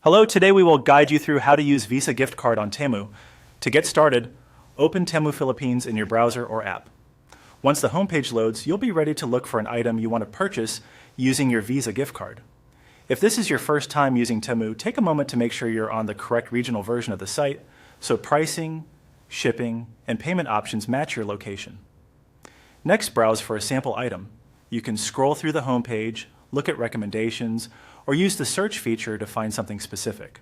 Hello, today we will guide you through how to use Visa gift card on Temu. To get started, open Temu Philippines in your browser or app. Once the homepage loads, you'll be ready to look for an item you want to purchase using your Visa gift card. If this is your first time using Temu, take a moment to make sure you're on the correct regional version of the site, so pricing, shipping, and payment options match your location. Next, browse for a sample item. You can scroll through the homepage, look at recommendations, or use the search feature to find something specific.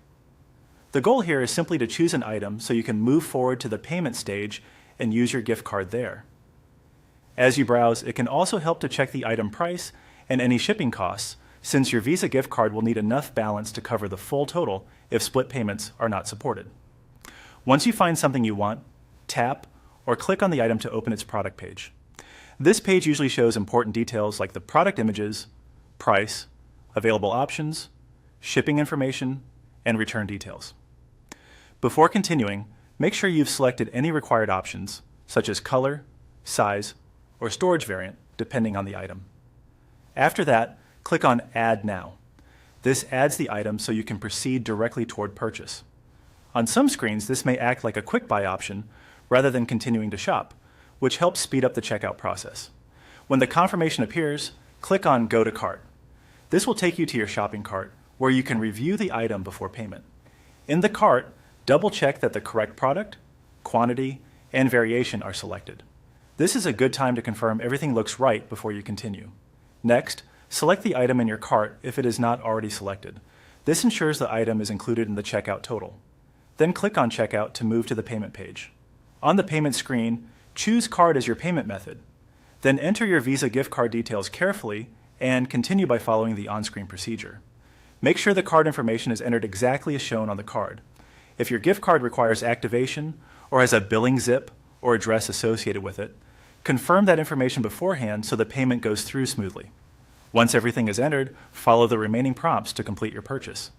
The goal here is simply to choose an item so you can move forward to the payment stage and use your gift card there. As you browse, it can also help to check the item price and any shipping costs, since your Visa gift card will need enough balance to cover the full total if split payments are not supported. Once you find something you want, tap or click on the item to open its product page. This page usually shows important details like the product images, price, available options, shipping information, and return details. Before continuing, make sure you've selected any required options, such as color, size, or storage variant, depending on the item. After that, click on Add Now. This adds the item so you can proceed directly toward purchase. On some screens, this may act like a quick buy option rather than continuing to shop, which helps speed up the checkout process. When the confirmation appears, click on Go to Cart. This will take you to your shopping cart, where you can review the item before payment. In the cart, double-check that the correct product, quantity, and variation are selected. This is a good time to confirm everything looks right before you continue. Next, select the item in your cart if it is not already selected. This ensures the item is included in the checkout total. Then click on Checkout to move to the payment page. On the payment screen, choose Card as your payment method. Then enter your Visa gift card details carefully and continue by following the on-screen procedure. Make sure the card information is entered exactly as shown on the card. If your gift card requires activation or has a billing zip or address associated with it, confirm that information beforehand so the payment goes through smoothly. Once everything is entered, follow the remaining prompts to complete your purchase.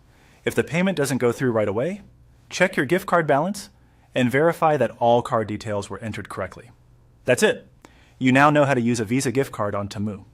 If the payment doesn't go through right away, check your gift card balance and verify that all card details were entered correctly. That's it. You now know how to use a Visa gift card on Temu.